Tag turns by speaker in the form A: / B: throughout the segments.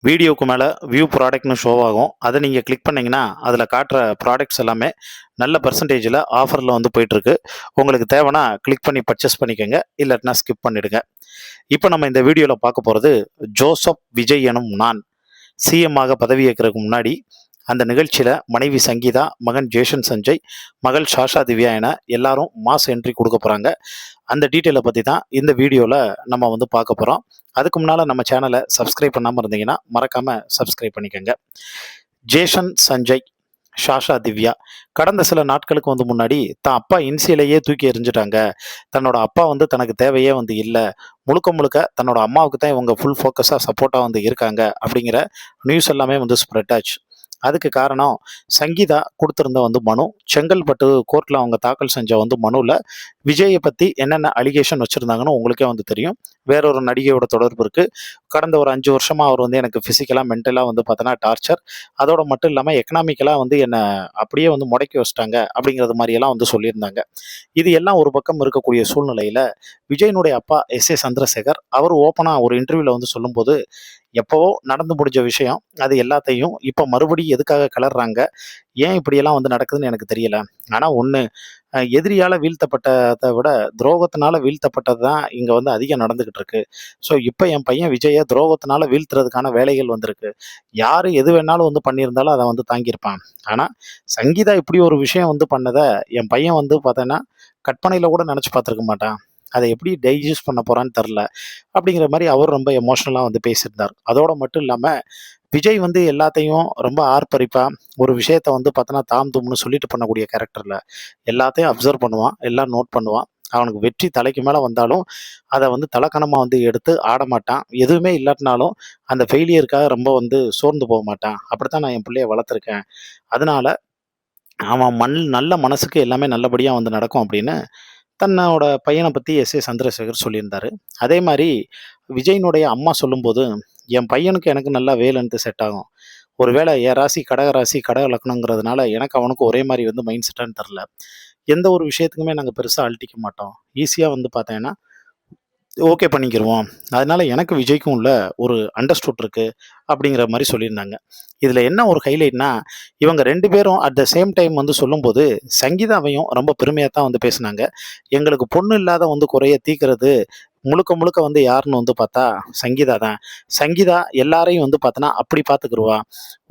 A: வீடியோக்கு மேலே view ப்ராடக்ட்னு show ஆகும். அதை நீங்கள் கிளிக் பண்ணிங்கன்னா அதில் காட்டுற ப்ராடக்ட்ஸ் எல்லாமே நல்ல பர்சன்டேஜில் ஆஃபரில் வந்து போயிட்டுருக்கு. உங்களுக்கு தேவைன்னா கிளிக் பண்ணி பர்ச்சேஸ் பண்ணிக்கோங்க, இல்லாட்டினா ஸ்கிப் பண்ணிவிடுங்க. இப்போ நம்ம இந்த வீடியோவில் பார்க்க போகிறது ஜோசப் விஜய் எனும் நான் சிஎம்மாக பதவியேற்கிறதுக்கு முன்னாடி அந்த நிகழ்ச்சியில் மனைவி சங்கீதா, மகன் ஜேஷன் சஞ்சய், மகள் ஷாஷா திவ்யா என எல்லாரும் மாஸ் என்ட்ரி கொடுக்க போகிறாங்க. அந்த டீட்டெயிலை பற்றி தான் இந்த வீடியோவில் நம்ம வந்து பார்க்க போகிறோம். அதுக்கு முன்னால் நம்ம சேனலை சப்ஸ்கிரைப் பண்ணாமல் இருந்தீங்கன்னா மறக்காமல் சப்ஸ்கிரைப் பண்ணிக்கோங்க. ஜேஷன் சஞ்சய், ஷாஷா திவ்யா கடந்த சில நாட்களுக்கு வந்து முன்னாடி தான் அப்பா இன்சியலையே தூக்கி எறிஞ்சிட்டாங்க. தன்னோட அப்பா வந்து தனக்கு தேவையே வந்து இல்லை, முழுக்க முழுக்க தன்னோட அம்மாவுக்கு தான் இவங்க ஃபுல் ஃபோக்கஸாக சப்போர்ட்டாக வந்து இருக்காங்க அப்படிங்கிற நியூஸ் எல்லாமே வந்து ஸ்ப்ரெட் ஆச்சு. அதுக்கு காரணம் சங்கீதா கொடுத்துருந்த வந்து மனு. செங்கல்பட்டு கோர்ட்டில் அவங்க தாக்கல் செஞ்ச வந்து மனுவில் விஜயை பற்றி என்னென்ன அலிகேஷன் வச்சுருந்தாங்கன்னு உங்களுக்கே வந்து தெரியும். வேறொரு நடிகையோட தொடர்பு இருக்குது. கடந்த ஒரு 5 வருஷமாக அவர் வந்து எனக்கு ஃபிசிக்கலாக மென்டலாக வந்து பார்த்தோன்னா டார்ச்சர், அதோட மட்டும் இல்லாமல் எக்கனாமிக்கலாக வந்து என்னை அப்படியே வந்து முடக்கி வச்சிட்டாங்க அப்படிங்கிறது மாதிரியெல்லாம் வந்து சொல்லியிருந்தாங்க. இது எல்லாம் ஒரு பக்கம் இருக்கக்கூடிய சூழ்நிலையில் விஜயனுடைய அப்பா எஸ்.ஏ. சந்திரசேகர் அவர் ஓப்பனாக ஒரு இன்டர்வியூவில் வந்து சொல்லும்போது, எப்போவோ நடந்து முடிஞ்ச விஷயம் அது எல்லாத்தையும் இப்போ மறுபடியும் எதுக்காக கிளறாங்க, ஏன் இப்படியெல்லாம் வந்து நடக்குதுன்னு எனக்கு தெரியல. ஆனால் ஒன்று, எதிரியால் வீழ்த்தப்பட்டதை விட துரோகத்தினால வீழ்த்தப்பட்டது தான் இங்கே வந்து அதிகம் நடந்துக்கிட்டு இருக்கு. ஸோ இப்போ என் பையன் விஜயை துரோகத்தினால வீழ்த்துறதுக்கான வேலைகள் வந்திருக்கு. யார் எது வேணாலும் வந்து பண்ணியிருந்தாலும் அதை வந்து தாங்கியிருப்பான். ஆனால் சங்கீதா இப்படி ஒரு விஷயம் வந்து பண்ணதை என் பையன் வந்து பார்த்தோன்னா கற்பனையில் கூட நினச்சி பார்த்துருக்க மாட்டான். அதை எப்படி டைஜஸ்ட் பண்ண போகிறான்னு தெரில அப்படிங்கிற மாதிரி அவர் ரொம்ப எமோஷ்னலாக வந்து பேசியிருந்தார். அதோடு மட்டும் இல்லாமல் விஜய் வந்து எல்லாத்தையும் ரொம்ப ஆர்ப்பரிப்பாக ஒரு விஷயத்த வந்து பார்த்தோன்னா தாம் தும்னு சொல்லிட்டு பண்ணக்கூடிய கேரக்டரில் எல்லாத்தையும் அப்சர்வ் பண்ணுவான், எல்லாம் நோட் பண்ணுவான். அவனுக்கு வெற்றி தலைக்கு மேலே வந்தாலும் அதை வந்து தலைக்கணமாக வந்து எடுத்து ஆட மாட்டான். எதுவுமே இல்லாட்டினாலும் அந்த ஃபெயிலியருக்காக ரொம்ப வந்து சோர்ந்து போக மாட்டான். அப்படித்தான் நான் என் பிள்ளைய வளர்த்துருக்கேன். அதனால அவன் நல்ல மனசுக்கு எல்லாமே நல்லபடியாக வந்து நடக்கும் அப்படின்னு தன்னோட பையனை பற்றி எஸ்.ஏ. சந்திரசேகர் சொல்லியிருந்தாரு. அதே மாதிரி விஜயினுடைய அம்மா சொல்லும்போது, என் பையனுக்கு எனக்கு நல்லா வேலன்ட்டு செட் ஆகும். ஒருவேளை என் ராசி கடக ராசி, கடக லக்னங்கிறதுனால எனக்கு அவனுக்கு ஒரே மாதிரி வந்து மைண்ட் செட்டான்னு தெரில. எந்த ஒரு விஷயத்துக்குமே நாங்கள் பெருசாக அழட்டிக்க மாட்டோம். ஈஸியாக வந்து பார்த்தீங்கன்னா ஓகே பண்ணிக்கிருவோம். அதனால எனக்கு விஜய்க்கும் உள்ள ஒரு அண்டர்ஸ்டுட் இருக்கு அப்படிங்கிற மாதிரி சொல்லியிருந்தாங்க. இதில் என்ன ஒரு ஹைலைட்னா, இவங்க 2 பேரும் அட் த சேம் டைம் வந்து சொல்லும்போது சங்கீதாவையும் ரொம்ப பெருமையாக தான் வந்து பேசினாங்க. எங்களுக்கு பொண்ணு இல்லாத வந்து குறைய தீர்க்கிறது முழுக்க முழுக்க வந்து யாருன்னு வந்து பார்த்தா சங்கீதா தான். சங்கீதா எல்லாரையும் வந்து பார்த்தோன்னா அப்படி பார்த்துக்குருவா.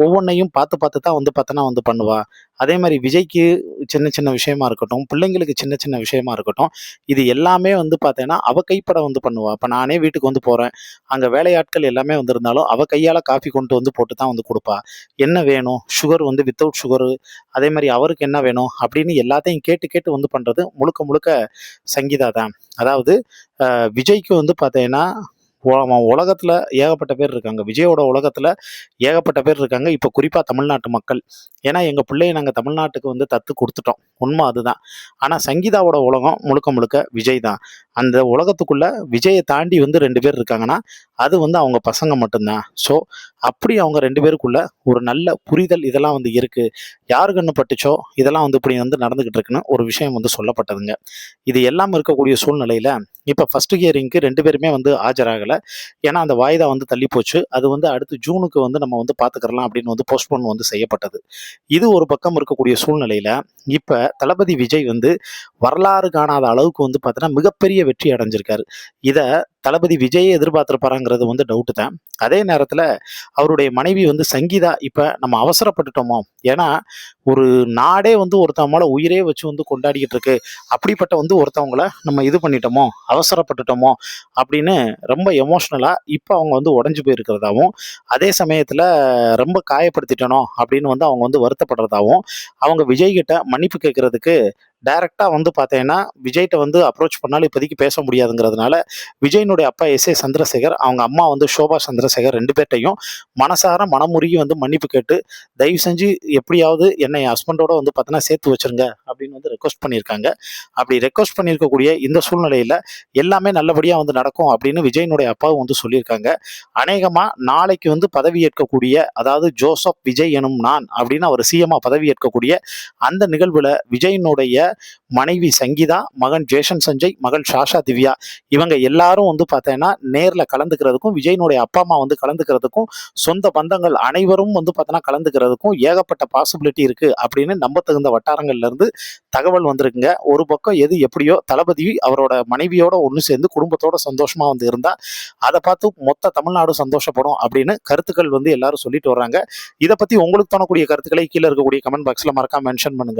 A: ஒவ்வொன்றையும் பார்த்து பார்த்து தான் வந்து பார்த்தோன்னா வந்து பண்ணுவா. அதே மாதிரி விஜய்க்கு சின்ன சின்ன விஷயமா இருக்கட்டும், பிள்ளைங்களுக்கு சின்ன சின்ன விஷயமா இருக்கட்டும், இது எல்லாமே வந்து பார்த்தேன்னா அவள் கைப்பட வந்து பண்ணுவா. இப்போ நானே வீட்டுக்கு வந்து போகிறேன், அங்கே வேலையாட்கள் எல்லாமே வந்திருந்தாலும் அவள் கையால் காஃபி கொண்டு வந்து போட்டு தான் வந்து கொடுப்பா. என்ன வேணும், சுகர் வந்து வித்தவுட் சுகரு, அதே மாதிரி அவருக்கு என்ன வேணும் அப்படின்னு எல்லாத்தையும் கேட்டு கேட்டு வந்து பண்ணுறது முழுக்க முழுக்க சங்கீதா தான். அதாவது விஜய்க்கு வந்து பார்த்தீங்கன்னா அவன் உலகத்தில் ஏகப்பட்ட பேர் இருக்காங்க. விஜயோட உலகத்தில் ஏகப்பட்ட பேர் இருக்காங்க. இப்போ குறிப்பாக தமிழ்நாட்டு மக்கள். ஏன்னா எங்கள் பிள்ளையை நாங்கள் தமிழ்நாட்டுக்கு வந்து தத்து கொடுத்துட்டோம். உண்மை அதுதான். ஆனால் சங்கீதாவோட உலகம் முழுக்க முழுக்க விஜய் தான். அந்த உலகத்துக்குள்ளே விஜயை தாண்டி வந்து 2 பேர் இருக்காங்கன்னா அது வந்து அவங்க பசங்க மட்டும்தான். ஸோ அப்படி அவங்க 2 பேருக்குள்ள ஒரு நல்ல புரிதல் இதெல்லாம் வந்து இருக்குது. யாரு கண்ணு பட்டுச்சோ இதெல்லாம் வந்து இப்படி வந்து நடந்துக்கிட்டு இருக்குன்னு ஒரு விஷயம் வந்து சொல்லப்பட்டதுங்க. இது எல்லாம் இருக்கக்கூடிய சூழ்நிலையில் இப்போ ஃபர்ஸ்ட் ஹியரிங்க்கு 2 பேருமே வந்து ஆஜராகலை. ஏன்னா அந்த வாய்தா வந்து தள்ளி போச்சு. அது வந்து அடுத்து ஜூனுக்கு வந்து நம்ம வந்து பார்த்துக்கலாம் அப்படின்னு வந்து போஸ்ட்போன் வந்து செய்யப்பட்டது. இது ஒரு பக்கம் இருக்கக்கூடிய சூழ்நிலையில் இப்போ தளபதி விஜய் வந்து வரலாறு காணாத அளவுக்கு வந்து பார்த்தீங்கன்னா மிகப்பெரிய வெற்றி அடைஞ்சிருக்காரு. இதை தளபதி விஜயே எதிர்பார்த்திருப்பாராங்கிறது வந்து டவுட்டு தான். அதே நேரத்தில் அவருடைய மனைவி வந்து சங்கீதா இப்போ நம்ம அவசரப்பட்டுட்டோமோ, ஏன்னா ஒரு நாடே வந்து ஒருத்தவங்க மேலே உயிரே வச்சு வந்து கொண்டாடிக்கிட்டு இருக்கு, அப்படிப்பட்ட வந்து ஒருத்தவங்கள நம்ம இது பண்ணிட்டோமோ, அவசரப்பட்டுட்டோமோ அப்படின்னு ரொம்ப எமோஷ்னலாக இப்போ அவங்க வந்து உடஞ்சி போயிருக்கிறதாவும், அதே சமயத்தில் ரொம்ப காயப்படுத்திட்டனோ அப்படின்னு வந்து அவங்க வந்து வருத்தப்படுறதாவும், அவங்க விஜய்கிட்ட மன்னிப்பு கேட்கறதுக்கு டைரக்டாக வந்து பார்த்தீங்கன்னா விஜய்கிட்ட வந்து அப்ரோச் பண்ணாலும் இப்போதைக்கு பேச முடியாதுங்கிறதுனால விஜயனுடைய அப்பா எஸ்.ஏ. சந்திரசேகர், அவங்க அம்மா வந்து ஷோபா சந்திரசேகர் 2 பேர்ட்டையும் மனசார மனமுருகி வந்து மன்னிப்பு கேட்டு தயவு செஞ்சு எப்படியாவது என்னை என் ஹஸ்பண்டோட வந்து பார்த்தீங்கன்னா சேர்த்து வச்சிருங்க அப்படின்னு வந்து ரெக்வஸ்ட் பண்ணியிருக்காங்க. அப்படி ரெக்வஸ்ட் பண்ணியிருக்கக்கூடிய இந்த சூழ்நிலையில் எல்லாமே நல்லபடியாக வந்து நடக்கும் அப்படின்னு விஜயனுடைய அப்பாவும் வந்து சொல்லியிருக்காங்க. அநேகமாக நாளைக்கு வந்து பதவி ஏற்கக்கூடிய, அதாவது ஜோசப் விஜய் எனும் நான் அப்படின்னு அவர் சிஎம்மா பதவி ஏற்கக்கூடிய அந்த நிகழ்வில் விஜயனுடைய மனைவி சங்கீதா, மகன் ஜேஷன் சஞ்சய், மகள் சாஷா திவ்யா இவங்க எல்லாரும் வந்து பார்த்தீங்கன்னா நேர்ல கலந்துக்கிறதுக்கும், விஜயினுடைய அப்பா அம்மா வந்து கலந்துக்கிறதுக்கும், சொந்த பந்தங்கள் அனைவரும் வந்து பார்த்தீங்கன்னா கலந்துக்கிறதுக்கும் ஏகப்பட்ட பாசிபிலிட்டி இருக்கு அப்படின்னு நம்பத்தகுந்த வட்டாரங்கள்ல இருந்து தகவல் வந்திருக்குங்க. ஒரு பக்கம் எது எப்படியோ தளபதி அவரோட மனைவியோட ஒன்று சேர்ந்து குடும்பத்தோட சந்தோஷமா வந்து இருந்தா அதை பார்த்து மொத்த தமிழ்நாடு சந்தோஷப்படும் அப்படின்னு கருத்துக்கள் வந்து எல்லாரும் சொல்லிட்டு வர்றாங்க. இதை பத்தி உங்களுக்கு தோணக்கூடிய கருத்துக்களை கீழே இருக்கக்கூடிய கமெண்ட் பாக்ஸ்ல மறக்காம மென்ஷன் பண்ணுங்க.